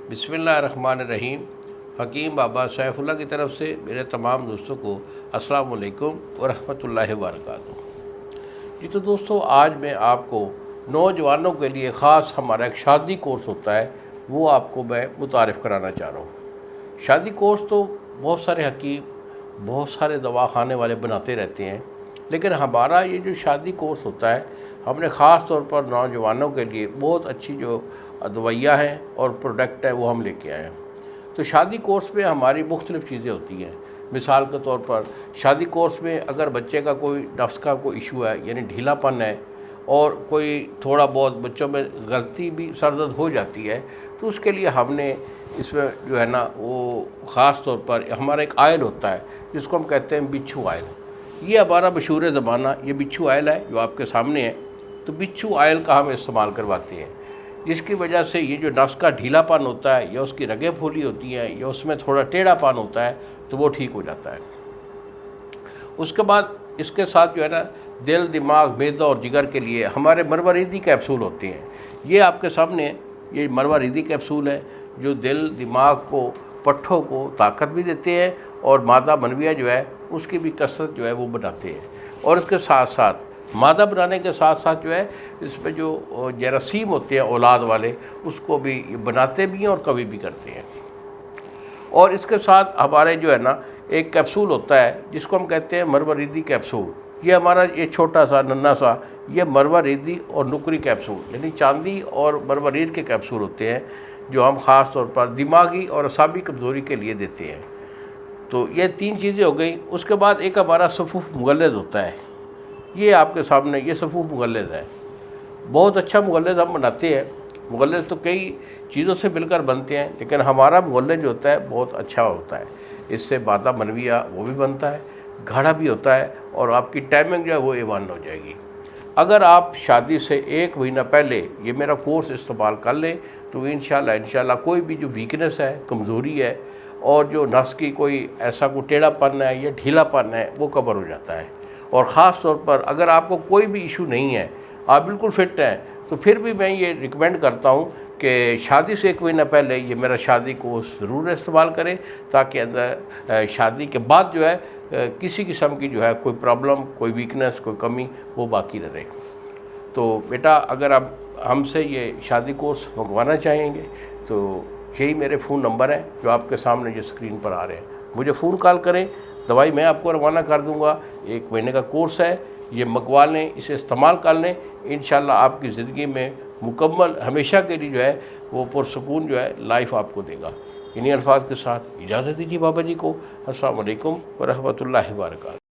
बिस्मिल्लाहिर्रहमानिर्रहीम। हकीम बाबा सैफुल्लाह की तरफ से मेरे तमाम दोस्तों को अस्सलाम वालेकुम वरहमतुल्लाहि वबरकातुहू। जी तो दोस्तों, आज मैं आपको नौजवानों के लिए ख़ास हमारा एक शादी कोर्स होता है, वो आपको मैं मुतारिफ़ कराना चाह रहा हूँ। शादी कोर्स तो बहुत सारे हकीम, बहुत सारे दवाखाने वाले बनाते रहते हैं, लेकिन हमारा ये जो शादी कोर्स होता है, हमने ख़ास तौर पर नौजवानों के लिए बहुत अच्छी जो दवाइयाँ हैं और प्रोडक्ट है वो हम लेके आए हैं। तो शादी कोर्स में हमारी मुख्तलिफ़ चीज़ें होती हैं। मिसाल के तौर पर शादी कोर्स में अगर बच्चे का कोई नफ्स का कोई इशू है, यानी ढीलापन है, और कोई थोड़ा बहुत बच्चों में गलती भी सरदर्द हो जाती है, तो उसके लिए हमने इसमें जो है ना वो ख़ास तौर पर हमारा एक आयल होता है जिसको हम कहते हैं बिच्छू आयल। ये हमारा मशहूर ज़माना ये बिच्छू आयल है जो आपके सामने है। तो बिच्छू आयल का हम इस्तेमाल करवाते हैं, जिसकी वजह से ये जो नफ्स का ढीलापन होता है, या उसकी रगें फूली होती हैं, या उसमें थोड़ा टेढ़ापन होता है, तो वो ठीक हो जाता है। उसके बाद इसके साथ जो है ना दिल, दिमाग, मैदा और जिगर के लिए हमारे मरवरीदी कैप्सूल होते हैं। ये आपके सामने ये मरवरीदी कैप्सूल है जो दिल, दिमाग को, पट्ठों को ताकत भी देते हैं और मादा मनविया जो है उसकी भी कसरत जो है वो बनाते हैं। और इसके साथ साथ मादा बनाने के साथ साथ जो है इसमें जो जरासीम होते हैं औलाद वाले, उसको भी बनाते भी हैं और कभी भी करते हैं। और इसके साथ हमारे जो है ना एक कैप्सूल होता है जिसको हम कहते हैं मरवरीदी कैप्सूल। ये हमारा ये छोटा सा नन्हा सा ये मरवरीदी और नुकरी कैप्सूल, यानी चांदी और मरवरीद के कैप्सूल होते हैं जो हम ख़ास तौर पर दिमागी और असाबी कमज़ोरी के लिए देते हैं। तो ये तीन चीज़ें हो गई। उसके बाद एक हमारा सफ़ूफ़ मुगल्लद होता है। ये आपके सामने ये सफ़ूफ़ मुगल्लद है, बहुत अच्छा मुगल्लद हम बनाते हैं। मुगल्लद तो कई चीज़ों से मिलकर बनते हैं, लेकिन हमारा मुगल्लद जो होता है बहुत अच्छा होता है। इससे मादा मनविया वो भी बनता है, गाढ़ा भी होता है, और आपकी टाइमिंग जो है वो एवन हो जाएगी। अगर आप शादी से 1 महीना पहले ये मेरा कोर्स इस्तेमाल कर लें तो इंशाल्लाह कोई भी जो वीकनेस है, कमज़ोरी है, और जो नस की कोई ऐसा कोई टेढ़ापन है या ढीलापन है, वो कवर हो जाता है। और ख़ास तौर पर अगर आपको कोई भी इशू नहीं है, आप बिल्कुल फिट हैं, तो फिर भी मैं ये रिकमेंड करता हूँ कि शादी से 1 महीना पहले ये मेरा शादी कोर्स ज़रूर इस्तेमाल करें, ताकि अंदर शादी के बाद जो है किसी किस्म की जो है कोई प्रॉब्लम, कोई वीकनेस, कोई कमी वो बाकी न रहे। तो बेटा, अगर आप हमसे ये शादी कोर्स मंगवाना चाहेंगे तो यही मेरे फ़ोन नंबर है जो आपके सामने जो स्क्रीन पर आ रहे हैं, मुझे फ़ोन कॉल करें, दवाई मैं आपको रवाना कर दूंगा। 1 महीने का कोर्स है, ये मंगवा लें, इसे इस्तेमाल कर लें। इंशाल्लाह आपकी ज़िंदगी में मुकम्मल हमेशा के लिए जो है वो पुरसुकून जो है लाइफ आपको देगा। इन्हीं अल्फाज के साथ इजाज़त दीजिए बाबा जी को। अस्सलाम वालेकुम व रहमतुल्लाहि व बरकातहू।